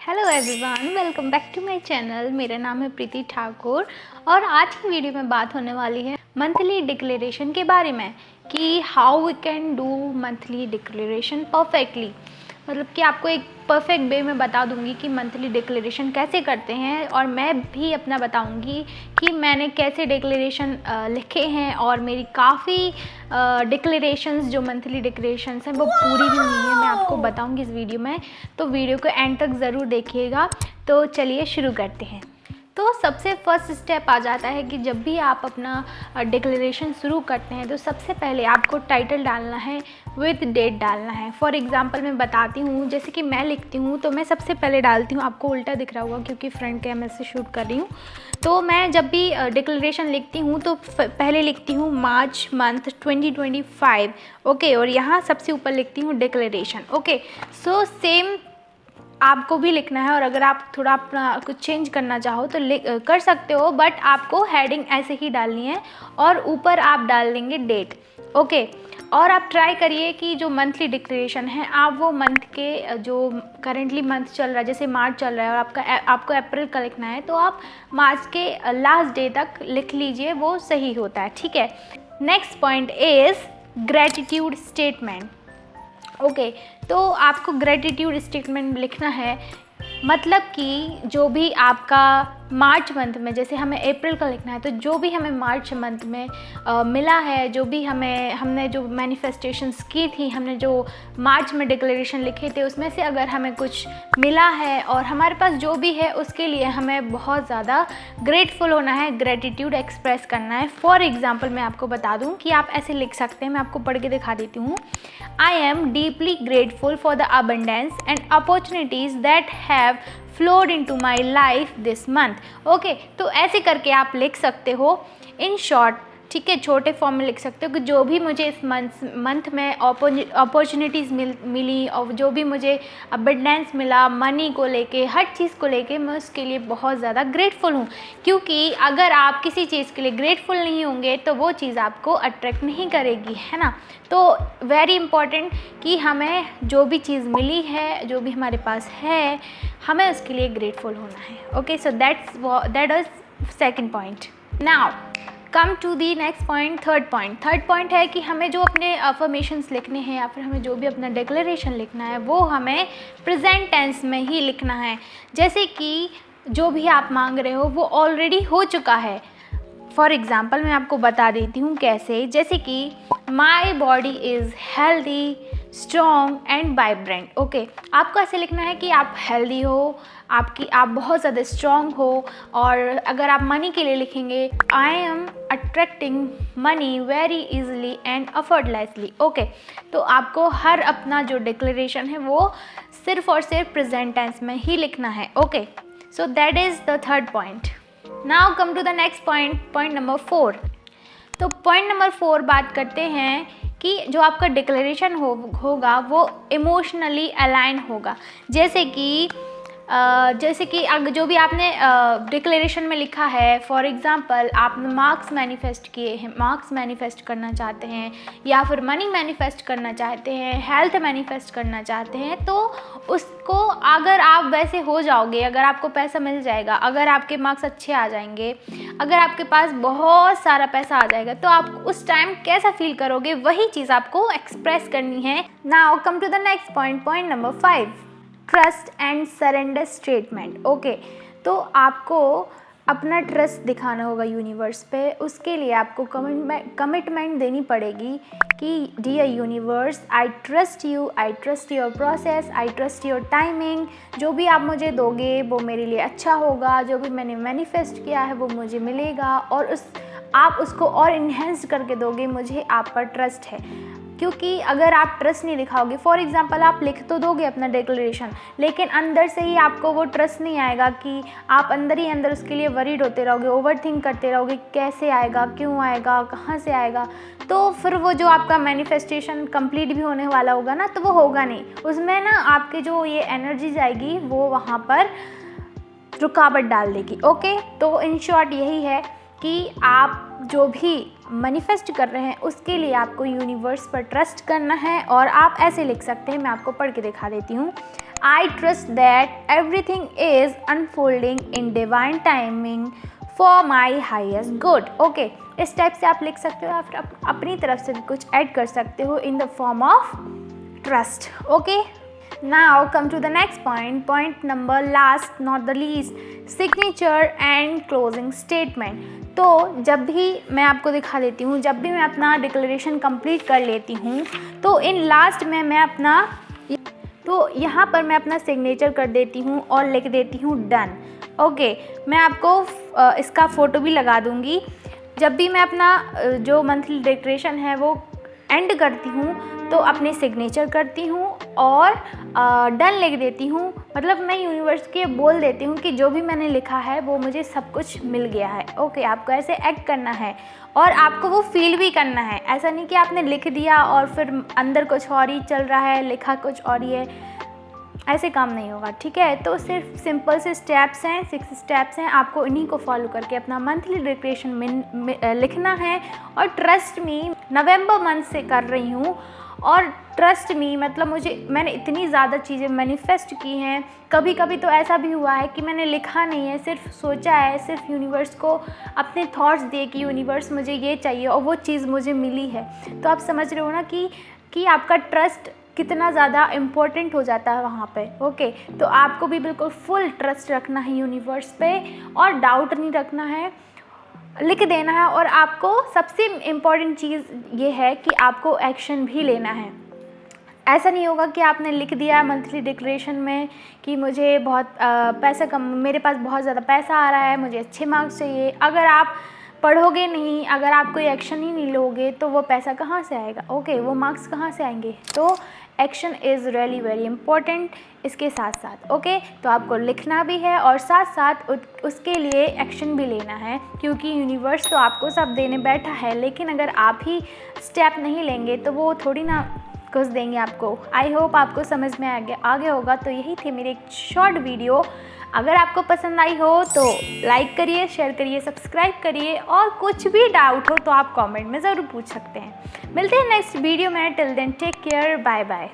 Hello everyone, welcome back to my channel. मेरा नाम है प्रीति ठाकुर और आज की वीडियो में बात होने वाली है मंथली डिक्लेरेशन के बारे में कि how we can do monthly declaration perfectly. मतलब कि आपको एक परफेक्ट वे में बता दूंगी कि मंथली डिक्लेरेशन कैसे करते हैं और मैं भी अपना बताऊंगी कि मैंने कैसे डिक्लेरेशन लिखे हैं और मेरी काफ़ी डिक्लेरेशंस जो मंथली डिक्लेरेशंस हैं वो पूरी भी हुई हैं। मैं आपको बताऊंगी इस वीडियो में, तो वीडियो को एंड तक ज़रूर देखिएगा। तो चलिए शुरू करते हैं। तो सबसे फर्स्ट स्टेप आ जाता है कि जब भी आप अपना डिक्लेरेशन शुरू करते हैं तो सबसे पहले आपको टाइटल डालना है, विद डेट डालना है। फॉर एग्जांपल मैं बताती हूँ, जैसे कि मैं लिखती हूँ तो मैं सबसे पहले डालती हूँ, आपको उल्टा दिख रहा होगा क्योंकि फ्रंट कैमरे से शूट कर रही हूँ। तो मैं जब भी डिक्लेरेशन लिखती हूँ तो पहले लिखती हूँ मार्च मंथ 2025, ओके, और यहाँ सबसे ऊपर लिखती हूँ डिक्लेरेशन, ओके। सो सेम आपको भी लिखना है और अगर आप थोड़ा अपना कुछ चेंज करना चाहो तो कर सकते हो, बट आपको हेडिंग ऐसे ही डालनी है और ऊपर आप डाल देंगे डेट, ओके। और आप ट्राई करिए कि जो मंथली डिक्लेरेशन है आप वो मंथ के जो करेंटली मंथ चल रहा है, जैसे मार्च चल रहा है और आपको अप्रैल का लिखना है तो आप मार्च के लास्ट डे तक लिख लीजिए, वो सही होता है, ठीक है। Next point is gratitude statement, okay. तो आपको ग्रेटिट्यूड स्टेटमेंट लिखना है, मतलब कि जो भी आपका मार्च मंथ में, जैसे हमें अप्रैल का लिखना है तो जो भी हमें मार्च मंथ में मिला है, जो भी हमने जो मैनिफेस्टेशंस की थी, हमने जो मार्च में डिक्लेरेशन लिखे थे उसमें से अगर हमें कुछ मिला है और हमारे पास जो भी है उसके लिए हमें बहुत ज़्यादा ग्रेटफुल होना है, ग्रेटिट्यूड एक्सप्रेस करना है। फॉर एग्जाम्पल मैं आपको बता दूँ कि आप ऐसे लिख सकते हैं, मैं आपको पढ़ के दिखा देती हूँ। I am deeply grateful for the abundance and opportunities that have flowed into my life this month, okay. तो ऐसे करके आप लिख सकते हो इन शॉर्ट, ठीक है, छोटे फॉर्म में लिख सकते हो कि जो भी मुझे इस मंथ में अपॉर्चुनिटीज़ मिली और जो भी मुझे अबंडेंस मिला मनी को लेके, हर चीज़ को लेके मैं उसके लिए बहुत ज़्यादा ग्रेटफुल हूँ। क्योंकि अगर आप किसी चीज़ के लिए ग्रेटफुल नहीं होंगे तो वो चीज़ आपको अट्रैक्ट नहीं करेगी, है ना। तो वेरी इंपॉर्टेंट कि हमें जो भी चीज़ मिली है, जो भी हमारे पास है, हमें उसके लिए ग्रेटफुल होना है, okay. So that is second point. Now come to the next point, third point है कि हमें जो अपने अफर्मेशंस लिखने हैं या फिर हमें जो भी अपना डिक्लेरेशन लिखना है वो हमें प्रेजेंट टेंस में ही लिखना है। जैसे कि जो भी आप मांग रहे हो वो ऑलरेडी हो चुका है। फॉर एग्ज़ाम्पल मैं आपको बता देती हूँ कैसे, जैसे कि my body is healthy, strong and vibrant, okay. आपको ऐसे लिखना है कि आप हेल्दी हो, आप बहुत ज़्यादा स्ट्रॉन्ग हो। और अगर आप मनी के लिए लिखेंगे, I am attracting money very easily and effortlessly, okay. तो आपको हर अपना जो डिक्लेरेशन है वो सिर्फ और सिर्फ प्रेजेंट टेंस में ही लिखना है, okay. So that is the third point. Now come to the next point number 4। तो पॉइंट नंबर 4 बात करते हैं कि जो आपका डिक्लेरेशन होगा वो इमोशनली अलाइन होगा। जैसे कि अगर जो भी आपने डिक्लेरेशन में लिखा है, फॉर एग्ज़ाम्पल आपने मार्क्स मैनिफेस्ट किए हैं, मार्क्स मैनिफेस्ट करना चाहते हैं या फिर मनी मैनिफेस्ट करना चाहते हैं, हेल्थ मैनिफेस्ट करना चाहते हैं, तो उसको अगर आप वैसे हो जाओगे, अगर आपको पैसा मिल जाएगा, अगर आपके मार्क्स अच्छे आ जाएंगे, अगर आपके पास बहुत सारा पैसा आ जाएगा तो आप उस टाइम कैसा फील करोगे, वही चीज़ आपको एक्सप्रेस करनी है। Now come to the next point number 5, trust and surrender statement, okay. तो आपको अपना ट्रस्ट दिखाना होगा यूनिवर्स पे, उसके लिए आपको कमिटमेंट देनी पड़ेगी कि dear universe, I trust you, I trust your process, I trust your timing. जो भी आप मुझे दोगे वो मेरे लिए अच्छा होगा, जो भी मैंने मैनिफेस्ट किया है वो मुझे मिलेगा और आप उसको और इन्हेंस करके दोगे, मुझे आप पर ट्रस्ट है। क्योंकि अगर आप ट्रस्ट नहीं दिखाओगे, फॉर एग्ज़ाम्पल आप लिख तो दोगे अपना डिक्लेरेशन, लेकिन अंदर से ही आपको वो ट्रस्ट नहीं आएगा कि आप अंदर ही अंदर उसके लिए वरीड होते रहोगे, ओवरथिंक करते रहोगे, कैसे आएगा, क्यों आएगा, कहाँ से आएगा, तो फिर वो जो आपका मैनिफेस्टेशन कंप्लीट भी होने वाला होगा ना, तो वो होगा नहीं। उसमें ना आपके जो ये एनर्जी जाएगी वो वहाँ पर रुकावट डाल देगी, ओके। तो इन शॉर्ट यही है कि आप जो भी मैनिफेस्ट कर रहे हैं उसके लिए आपको यूनिवर्स पर ट्रस्ट करना है। और आप ऐसे लिख सकते हैं, मैं आपको पढ़ के दिखा देती हूँ। I trust that everything is unfolding in divine timing for my highest good. Okay, इस टाइप से आप लिख सकते हो या फिर अपनी तरफ से भी कुछ ऐड कर सकते हो in the form of trust. Okay, now come to the next point. Point number last not the least, signature and closing statement. तो जब भी मैं आपको दिखा देती हूँ, जब भी मैं अपना डिक्लेरेशन कंप्लीट कर लेती हूँ तो इन लास्ट में मैं अपना यहाँ पर मैं अपना सिग्नेचर कर देती हूँ और लिख देती हूँ डन. ओके, मैं आपको इसका फ़ोटो भी लगा दूँगी. जब भी मैं अपना जो मंथली डिक्लेरेशन है वो एंड करती हूँ तो अपने सिग्नेचर करती हूँ और डन लिख देती हूँ. मतलब मैं यूनिवर्स के बोल देती हूँ कि जो भी मैंने लिखा है वो मुझे सब कुछ मिल गया है. ओके, आपको ऐसे एक्ट करना है और आपको वो फील भी करना है. ऐसा नहीं कि आपने लिख दिया और फिर अंदर कुछ और ही चल रहा है, लिखा कुछ और ही है. ऐसे काम नहीं होगा, ठीक है. तो सिर्फ सिंपल से स्टेप्स हैं, 6 स्टेप्स हैं. आपको इन्हीं को फॉलो करके अपना मंथली डिक्लेरेशन में लिखना है. और ट्रस्ट मी, नवंबर मंथ से कर रही हूँ और ट्रस्ट मी मतलब मैंने इतनी ज़्यादा चीज़ें मैनिफेस्ट की हैं. कभी कभी तो ऐसा भी हुआ है कि मैंने लिखा नहीं है, सिर्फ सोचा है, सिर्फ यूनिवर्स को अपने थॉट्स दिए कि यूनिवर्स मुझे ये चाहिए और वो चीज़ मुझे मिली है. तो आप समझ रहे हो ना कि आपका ट्रस्ट कितना ज़्यादा इम्पोर्टेंट हो जाता है वहाँ पे. ओके, तो आपको भी बिल्कुल फुल ट्रस्ट रखना है यूनिवर्स पे और डाउट नहीं रखना है, लिख देना है. और आपको सबसे इम्पॉर्टेंट चीज़ ये है कि आपको एक्शन भी लेना है. ऐसा नहीं होगा कि आपने लिख दिया मंथली डिक्लेरेशन में कि मुझे मेरे पास बहुत ज़्यादा पैसा आ रहा है, मुझे अच्छे मार्क्स चाहिए. अगर आप पढ़ोगे नहीं, अगर आप कोई एक्शन ही नहीं लोगे तो वो पैसा कहाँ से आएगा. ओके, वो मार्क्स कहाँ से आएंगे. तो action is really very important. इसके साथ साथ ओके, तो आपको लिखना भी है और साथ साथ उसके लिए एक्शन भी लेना है, क्योंकि यूनिवर्स तो आपको सब देने बैठा है. लेकिन अगर आप ही स्टेप नहीं लेंगे तो वो थोड़ी ना कुछ देंगे आपको. आई होप आपको समझ में आ गया होगा. तो यही थी मेरी एक शॉर्ट वीडियो. अगर आपको पसंद आई हो तो लाइक करिए, शेयर करिए, सब्सक्राइब करिए और कुछ भी डाउट हो तो आप कमेंट में ज़रूर पूछ सकते हैं. मिलते हैं नेक्स्ट वीडियो में. Till then take care, bye bye.